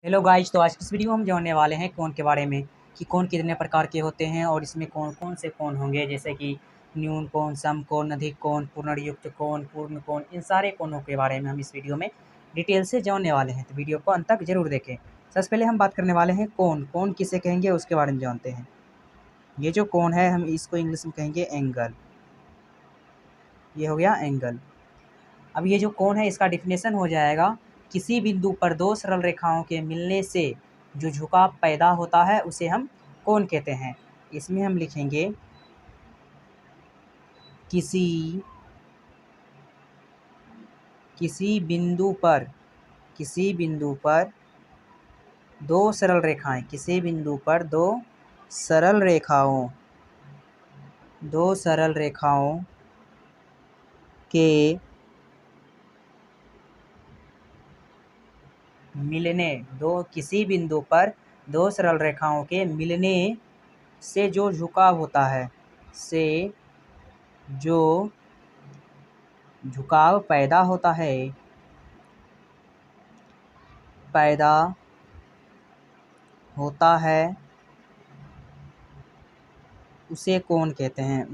Hello guys, तो आज की इस वीडियो में हम जानने वाले हैं कोन के बारे में कि कोन कितने प्रकार के होते हैं और इसमें कौन कौन से कोन होंगे, जैसे कि न्यून कोन, सम कोन, अधिक कोन, पुनर्युक्त कोन, पूर्ण कोन। इन सारे कोनों के बारे में हम इस वीडियो में डिटेल से जानने वाले हैं, तो वीडियो को अंत तक जरूर देखें। सबसे पहले हम बात करने वाले हैं कोन। कोन किसे कहेंगे उसके बारे में जानते हैं। ये जो कोन है हम इसको इंग्लिश में कहेंगे एंगल। ये हो गया एंगल। अब ये जो कोण है इसका डिफिनेशन हो जाएगा, किसी बिंदु पर दो सरल रेखाओं के मिलने से जो झुकाव पैदा होता है उसे हम कोण कहते हैं। इसमें हम लिखेंगे किसी बिंदु पर दो सरल रेखाएं, किसी बिंदु पर दो सरल रेखाओं के मिलने, किसी बिंदु पर दो सरल रेखाओं के मिलने से जो झुकाव होता है, से जो झुकाव पैदा होता है उसे कोण कहते हैं।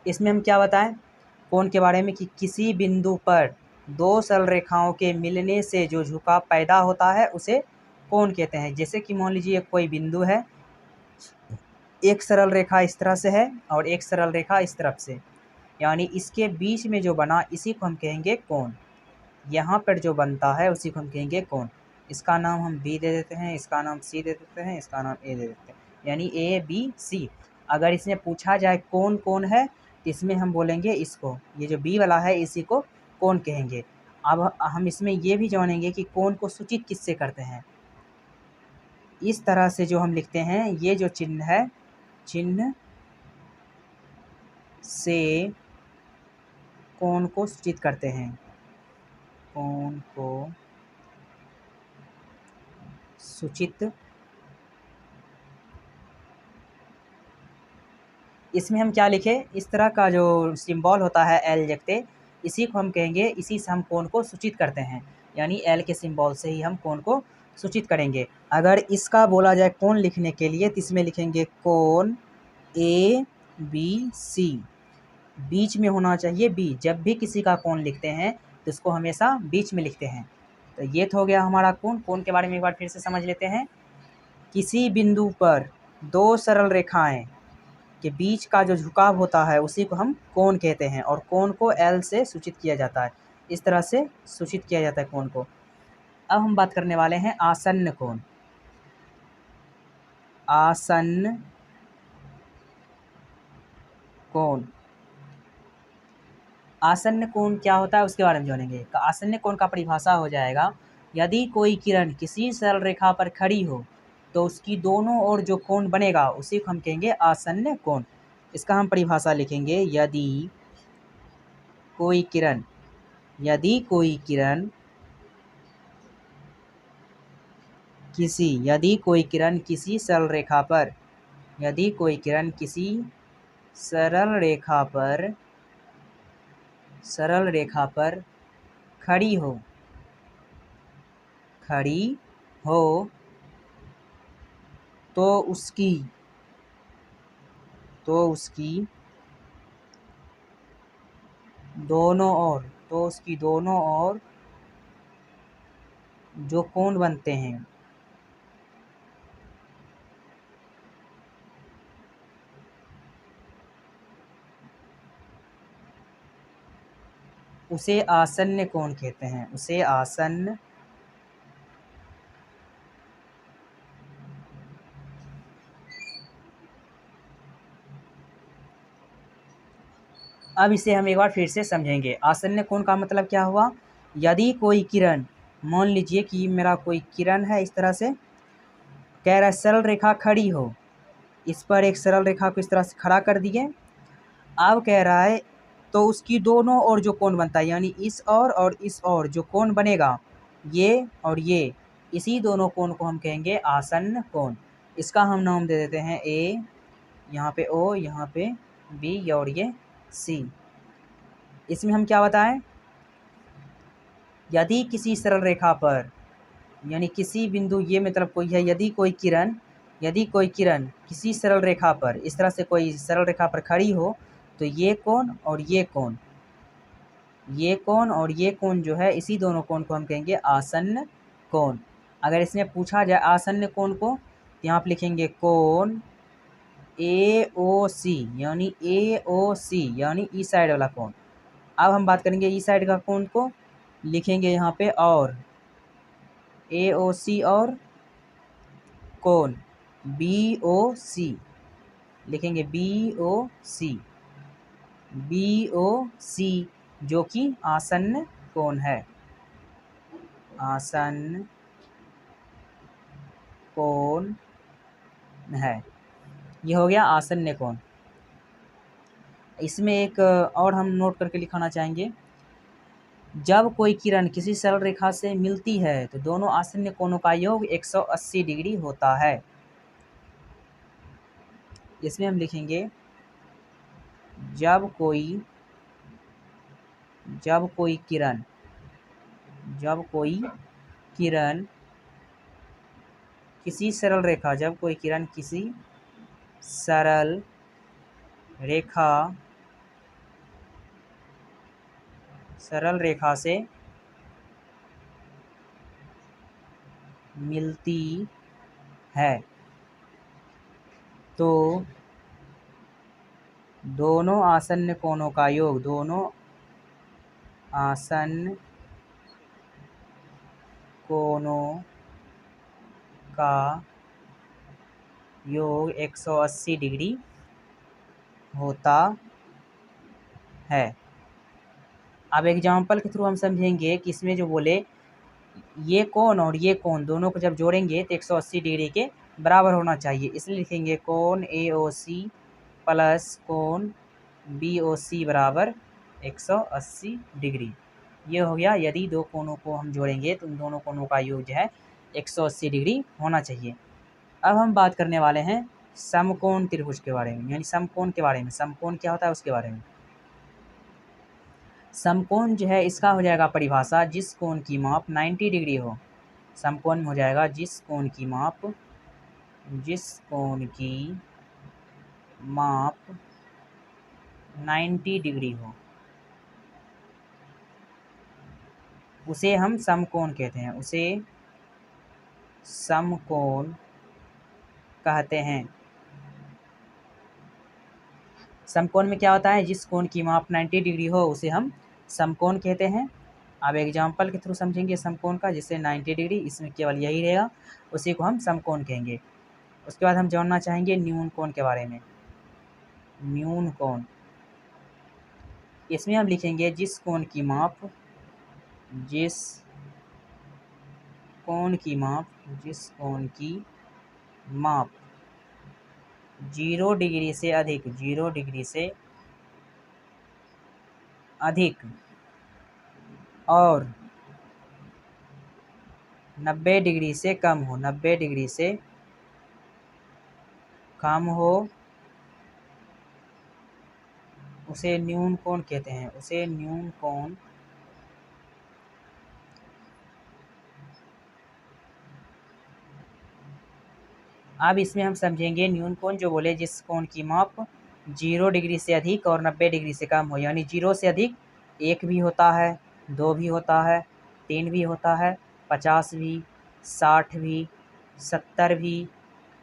इसमें हम क्या बताएं कोण के बारे में कि किसी बिंदु पर दो सरल रेखाओं के मिलने से जो झुकाव पैदा होता है उसे कोण कहते हैं। जैसे कि मान लीजिए कोई बिंदु है, एक सरल रेखा इस तरह से है और एक सरल रेखा इस तरफ से, यानी इसके बीच में जो बना इसी को हम कहेंगे कोण। यहाँ पर जो बनता है उसी को हम कहेंगे कोण। इसका नाम हम बी दे देते हैं, इसका नाम सी दे देते हैं, इसका नाम ए दे देते हैं, यानी ए बी सी। अगर इसमें पूछा जाए कौन कौन है, इसमें हम बोलेंगे इसको, ये जो बी वाला है इसी को कोण कहेंगे। अब हम इसमें ये भी जानेंगे कि कोण को सूचित किससे करते हैं। इस तरह से जो हम लिखते हैं, ये जो चिन्ह है, चिन्ह से कोण को सूचित करते हैं, कोण को सूचित। इसमें हम क्या लिखें, इस तरह का जो सिंबल होता है एल जगते, इसी को हम कहेंगे, इसी से हम कोण को सूचित करते हैं, यानी एल के सिंबल से ही हम कोण को सूचित करेंगे। अगर इसका बोला जाए कोण लिखने के लिए तो इसमें लिखेंगे कोण ए बी सी, बीच में होना चाहिए बी। जब भी किसी का कोण लिखते हैं तो इसको हमेशा बीच में लिखते हैं। तो ये तो हो गया हमारा कोण। कोण के बारे में एक बार फिर से समझ लेते हैं। किसी बिंदु पर दो सरल रेखाएं के बीच का जो झुकाव होता है उसी को हम कोण कहते हैं, और कोण को एल से सूचित किया जाता है। इस तरह से सूचित किया जाता है कोण को। अब हम बात करने वाले हैं आसन्न कोण। आसन्न कोण, आसन्न कोण क्या होता है उसके बारे में जानेंगे। आसन्न कोण का परिभाषा हो जाएगा, यदि कोई किरण किसी सरल रेखा पर खड़ी हो तो उसकी दोनों ओर जो कोण बनेगा उसी को हम कहेंगे आसन्न कोण। इसका हम परिभाषा लिखेंगे, यदि कोई किरण किसी सरल रेखा पर खड़ी हो तो उसकी दोनों ओर जो कोण बनते हैं उसे आसन्न कोण कहते हैं, उसे आसन्न। अब इसे हम एक बार फिर से समझेंगे। आसन्न कोण का मतलब क्या हुआ, यदि कोई किरण, मान लीजिए कि मेरा कोई किरण है, इस तरह से कह रहा है सरल रेखा खड़ी हो, इस पर एक सरल रेखा को इस तरह से खड़ा कर दिए। अब कह रहा है तो उसकी दोनों ओर जो कोण बनता है, यानी इस ओर और इस ओर जो कोण बनेगा, ये और ये, इसी दोनों कोण को हम कहेंगे आसन्न कोण। इसका हम नाम दे देते हैं ए, यहाँ पे ओ, यहाँ पे बी और ये सी। इसमें हम क्या बताएं, यदि किसी सरल रेखा पर, यानी किसी बिंदु, ये मतलब कोई है, यदि कोई किरण किसी सरल रेखा पर, इस तरह से कोई सरल रेखा पर खड़ी हो, तो ये कोण और ये कोण, और ये कोण जो है, इसी दोनों कोण को हम कहेंगे आसन्न कोण। अगर इसमें पूछा जाए आसन्न कोण को, तो यहाँ आप लिखेंगे कोण AOC, यानी ई साइड वाला कोण। अब हम बात करेंगे ई साइड का कोण को, लिखेंगे यहाँ पे और AOC और कोण BOC, लिखेंगे BOC जो कि आसन्न कोण है, आसन्न कोण है। ये हो गया आसन्न कोण। इसमें एक और हम नोट करके लिखाना चाहेंगे, जब कोई किरण किसी सरल रेखा से मिलती है तो दोनों आसन्न कोणों का योग 180 डिग्री होता है। इसमें हम लिखेंगे, जब कोई किरण किसी सरल रेखा, जब कोई किरण किसी सरल रेखा से मिलती है तो दोनों आसन्न कोणों का योग, दोनों आसन्न कोणों का योग 180 डिग्री होता है। अब एग्जाम्पल के थ्रू हम समझेंगे कि इसमें जो बोले ये कोण और ये कोण दोनों को जब जोड़ेंगे तो 180 डिग्री के बराबर होना चाहिए, इसलिए लिखेंगे कोण AOC प्लस कोण BOC बराबर 180 डिग्री। ये हो गया, यदि दो कोणों को हम जोड़ेंगे तो उन दोनों कोणों का योग जो है 180 डिग्री होना चाहिए। अब हम बात करने वाले हैं समकोण त्रिभुज के बारे में, यानी समकोण के बारे में। समकोण क्या होता है उसके बारे में। समकोण जो है, इसका हो जाएगा परिभाषा, जिस कोण की माप 90 डिग्री हो। समकोण में हो जाएगा जिस कोण की माप 90 डिग्री हो, उसे हम समकोण कहते हैं, उसे समकोण कहते हैं। समकोण में क्या होता है, जिस कोण की माप 90 डिग्री हो उसे हम समकोण कहते हैं। अब एग्जाम्पल के थ्रू समझेंगे समकोण का, जिससे 90 डिग्री, इसमें केवल यही रहेगा, उसी को हम समकोण कहेंगे। उसके बाद हम जानना चाहेंगे न्यून कोण के बारे में। न्यून कोण, इसमें हम लिखेंगे जिस कोण की माप 0 डिग्री से अधिक और 90 डिग्री से कम हो, उसे न्यून कोण कहते हैं, उसे न्यून कोण अब इसमें हम समझेंगे न्यून कोण जो बोले, जिस कोण की माप 0 डिग्री से अधिक और 90 डिग्री से कम हो, यानी 0 से अधिक 1 भी होता है, 2 भी होता है, 3 भी होता है, 50 भी, 60 भी, 70 भी,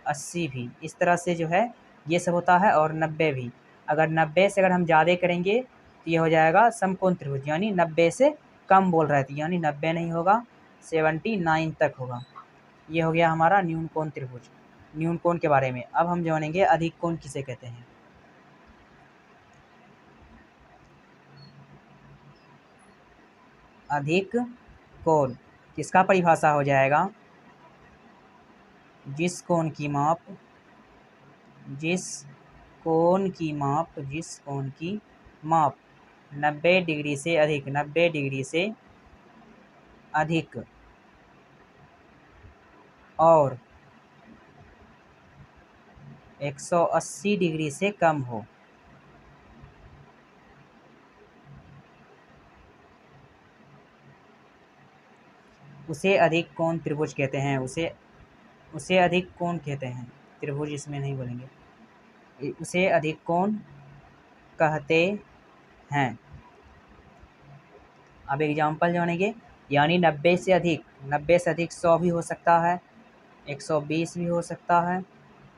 80 भी, इस तरह से जो है ये सब होता है, और 90 भी। अगर 90 से अगर हम ज़्यादा करेंगे तो ये हो जाएगा समकोण त्रिभुज, यानी 90 से कम बोल रहे थे, यानी 90 नहीं होगा, 79 तक होगा। ये हो गया हमारा न्यून कोण त्रिभुज, न्यून कोण के बारे में। अब हम जानेंगे अधिक कोण किसे कहते हैं। अधिक कोण किसका परिभाषा हो जाएगा, जिस कोण की माप 90 डिग्री से अधिक और 180 डिग्री से कम हो, उसे अधिक कोण त्रिभुज कहते हैं। उसे अधिक कोण कहते हैं, त्रिभुज इसमें नहीं बोलेंगे। उसे अधिक कोण कहते हैं। अब एग्जाम्पल जानेंगे, यानी 90 से अधिक, 90 से अधिक 100 भी हो सकता है, 120 भी हो सकता है,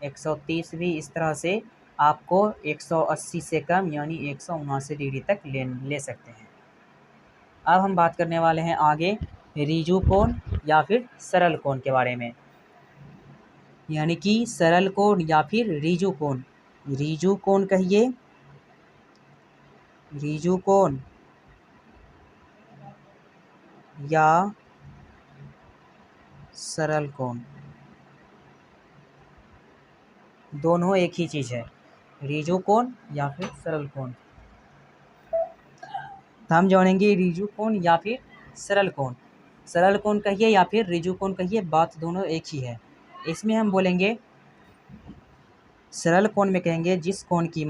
130 भी। इस तरह से आपको 180 से कम यानी 179 डिग्री तक ले सकते हैं। अब हम बात करने वाले हैं आगे ऋजु कोण या फिर सरल कोण के बारे में, यानी कि सरल कोण या फिर ऋजु कोण। ऋजु कोण कहिए, ऋजु कोण या सरल कोण, दोनों एक ही चीज़ है, ऋजु कोण या फिर सरल कोण। तो हम जानेंगे ऋजु कोण या फिर सरल कोण। सरल कोण कहिए या फिर ऋजु कोण कहिए, बात दोनों एक ही है। इसमें हम बोलेंगे, सरल कोण में कहेंगे जिस कोण की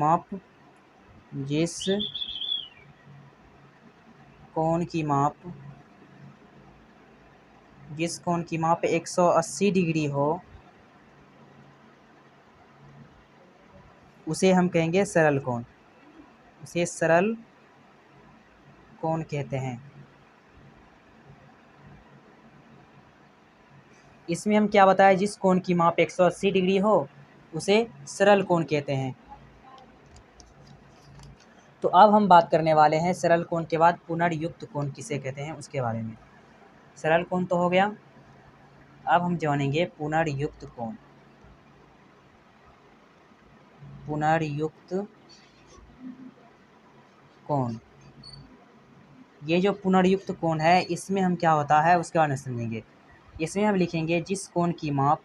माप 180 डिग्री हो, उसे हम कहेंगे सरल कोण, उसे सरल कोण कहते हैं। इसमें हम क्या बताएं, जिस कोण की माप 180 डिग्री हो उसे सरल कोण कहते हैं। तो अब हम बात करने वाले हैं सरल कोण के बाद पुनर्युक्त कोण किसे कहते हैं उसके बारे में। सरल कोण तो हो गया, अब हम जानेंगे पुनर्युक्त कोण। पुनर्युक्त कोण, ये जो पुनर्युक्त कोण है इसमें हम क्या होता है उसके बारे में समझेंगे। इसमें हम लिखेंगे जिस कोण की माप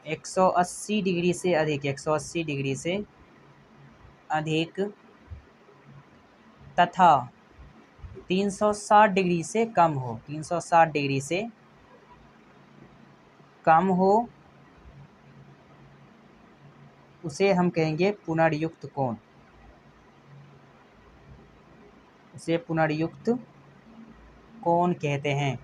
180 डिग्री से अधिक, 180 डिग्री से अधिक तथा 360 डिग्री से कम हो, 360 डिग्री से कम हो, उसे हम कहेंगे पुनर्युक्त कोण, उसे पुनर्युक्त कोण कहते हैं।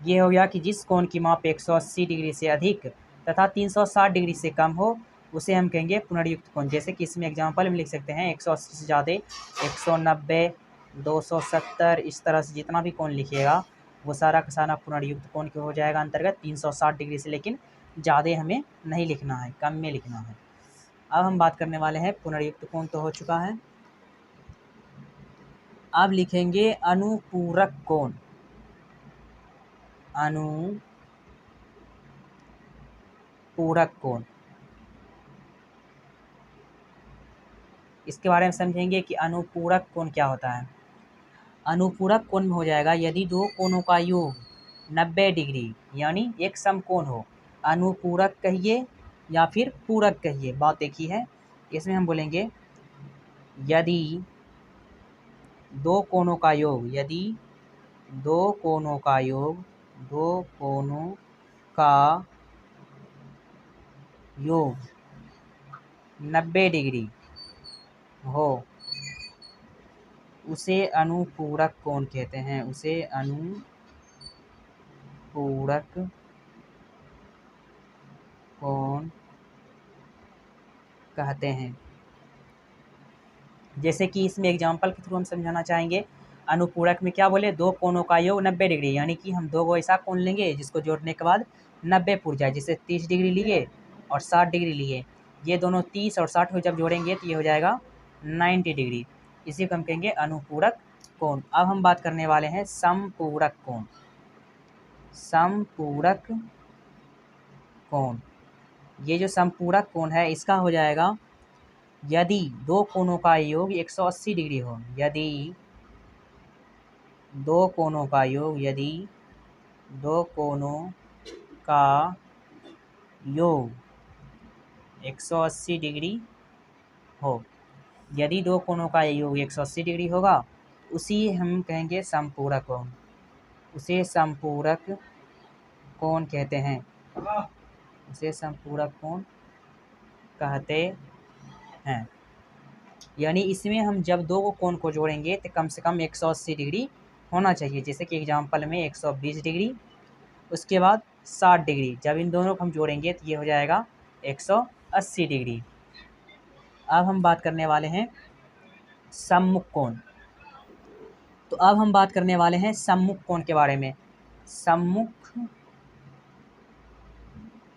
ये हो गया कि जिस कोण की माप 180 डिग्री से अधिक तथा 360 डिग्री से कम हो उसे हम कहेंगे पुनर्युक्त कोण। जैसे कि इसमें एग्जांपल में लिख सकते हैं 180 से ज़्यादा 190, 270, इस तरह से जितना भी कोण लिखिएगा वो सारा का सारा पुनर्युक्त कोण के हो जाएगा अंतर्गत। 360 डिग्री से लेकिन ज़्यादा हमें नहीं लिखना है, कम में लिखना है। अब हम बात करने वाले हैं, पुनर्युक्त कोण तो हो चुका है, अब लिखेंगे अनुपूरक कोण। अनुपूरक कोण, इसके बारे में समझेंगे कि अनुपूरक कोण क्या होता है। अनुपूरक कोण में हो जाएगा यदि दो कोणों का योग 90 डिग्री यानी एक समकोण हो। अनुपूरक कहिए या फिर पूरक कहिए, बात एक ही है। इसमें हम बोलेंगे यदि दो कोणों का योग, यदि दो कोणों का योग 90 डिग्री हो उसे अनुपूरक कोण कहते हैं, उसे अनुपूरक कोण कहते हैं। जैसे कि इसमें एग्जांपल के थ्रू हम समझाना चाहेंगे। अनुपूरक में क्या बोले, दो कोणों का योग 90 डिग्री, यानी कि हम दो ऐसा कोण लेंगे जिसको जोड़ने के बाद 90 पूर जाए। जैसे 30 डिग्री लिए और 60 डिग्री लिए, ये दोनों 30 और 60 को जब जोड़ेंगे तो ये हो जाएगा 90 डिग्री। इसी को हम कहेंगे अनुपूरक कोण। अब हम बात करने वाले हैं समपूरक कोण। समपूरक कोण, ये जो समपूरक कोण है इसका हो जाएगा यदि दो कोणों का योग 180 डिग्री हो, यदि दो कोणों का योग 180 डिग्री हो, यदि दो कोणों का योग 180 डिग्री होगा उसी हम कहेंगे समपूरक कोण, उसे समपूरक कोण कहते हैं। उसे समपूरक कोण कहते हैं। यानी इसमें हम जब दो कोण को जोड़ेंगे तो कम से कम 180 डिग्री होना चाहिए। जैसे कि एग्जाम्पल में 120 डिग्री, उसके बाद 60 डिग्री। जब इन दोनों को हम जोड़ेंगे तो ये हो जाएगा 180 डिग्री। अब हम बात करने वाले हैं सम्मुख कोण। तो अब हम बात करने वाले हैं सम्मुख कोण के बारे में। सम्मुख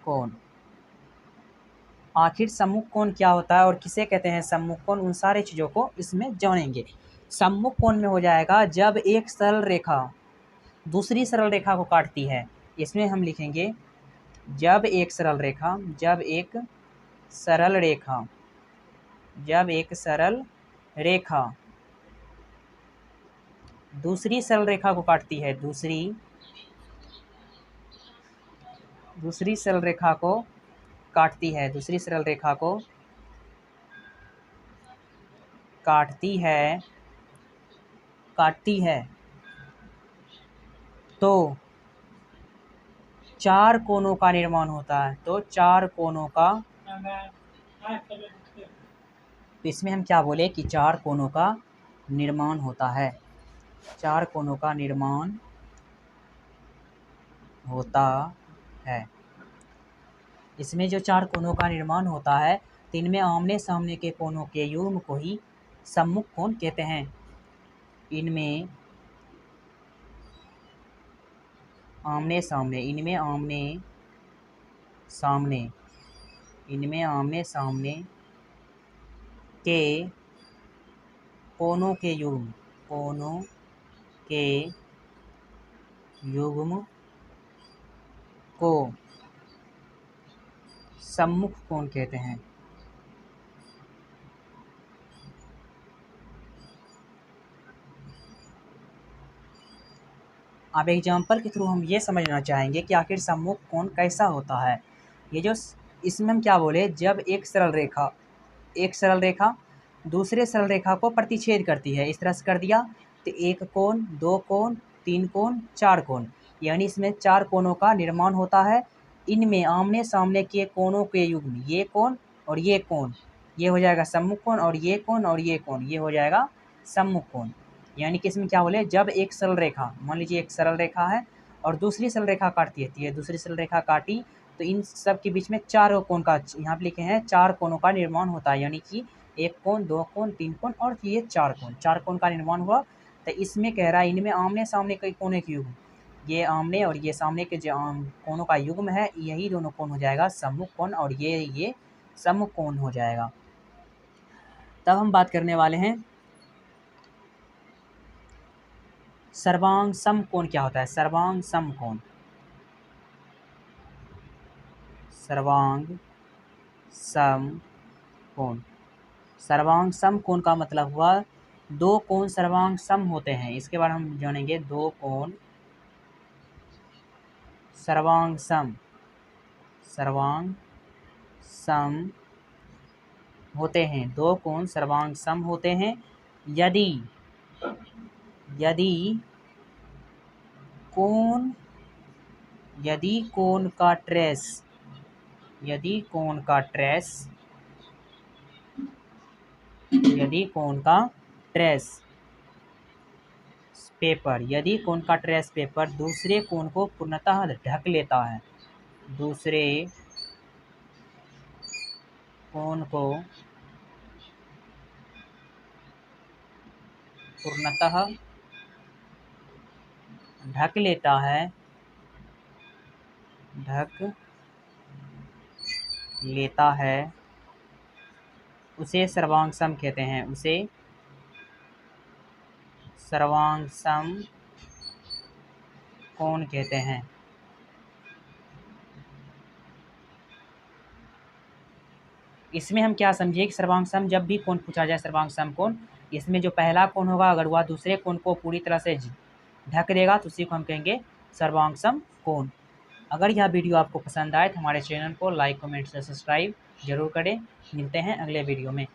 कोण, आखिर सम्मुख कोण क्या होता है और किसे कहते हैं सम्मुख कोण, उन सारी चीज़ों को इसमें जानेंगे। सम्मुख कोण में हो जाएगा जब एक सरल रेखा दूसरी सरल रेखा को काटती है। इसमें हम लिखेंगे जब एक सरल रेखा दूसरी सरल रेखा को काटती है, दूसरी सरल रेखा को काटती है तो चार कोनों का निर्माण होता है। तो इसमें हम क्या बोले कि चार कोनों का निर्माण होता है। चार कोनों का निर्माण होता है। इसमें जो चार कोनों का निर्माण होता है तो इनमें आमने सामने के कोनों के युग्म को ही सम्मुख कोण कहते हैं। इनमें आमने सामने के कोनों के युग्म को सम्मुख कोण कहते हैं। अब एग्जाम्पल के थ्रू हम ये समझना चाहेंगे कि आखिर सम्मुख कोण कैसा होता है। ये जो इसमें हम क्या बोले, जब एक सरल रेखा दूसरे सरल रेखा को प्रतिच्छेद करती है। इस तरह से कर दिया तो एक कोण, दो कोण, तीन कोण, चार कोण, यानी इसमें चार कोणों का निर्माण होता है। इनमें आमने सामने के कोणों के युग्म, ये कोण और ये कोण, ये हो जाएगा सम्मुख कोण, और ये कोण और ये कोण, ये हो जाएगा सम्मुख कोण। यानी कि इसमें क्या बोले, जब एक सरल रेखा, मान लीजिए एक सरल रेखा है और दूसरी सरल रेखा काटती है, ये दूसरी सरल रेखा काटी तो इन सब के बीच में चार कोण का, यहाँ पे लिखे हैं चार कोणों का निर्माण होता है। यानी कि एक कोण, दो कोण, तीन कोण और ये चार कोण का निर्माण हुआ। तो इसमें कह रहा है इनमें आमने सामने के कोने के युग्म, ये आमने और ये सामने के जो कोणों का युग्म है, यही दोनों कोण हो जाएगा सम्मुख कोण, और ये सम्मुख कोण हो जाएगा। तब हम बात करने वाले हैं सर्वांग समकोण क्या होता है। सर्वांग समकोण, सर्वांग समकोण का मतलब हुआ दो कोण सर्वांग सम होते हैं। इसके बाद हम जानेंगे दो कोण सर्वांग सम होते हैं। दो कोण सर्वांग सम होते हैं यदि कोण का ट्रेस पेपर दूसरे कोण को पूर्णतः ढक लेता है, दूसरे कोण को पूर्णतः ढक लेता है, उसे सर्वांग सम कहते हैं। उसे सर्वांग सम कोण कहते हैं। इसमें हम क्या समझिए कि सर्वांग सम, जब भी कोण पूछा जाए सर्वांग सम कोण, इसमें जो पहला कोण होगा अगर वह दूसरे कोण को पूरी तरह से ढक देगा तो उसी को हम कहेंगे सर्वांग सम कोण। अगर यह वीडियो आपको पसंद आए तो हमारे चैनल को लाइक, कमेंट से सब्सक्राइब जरूर करें। मिलते हैं अगले वीडियो में।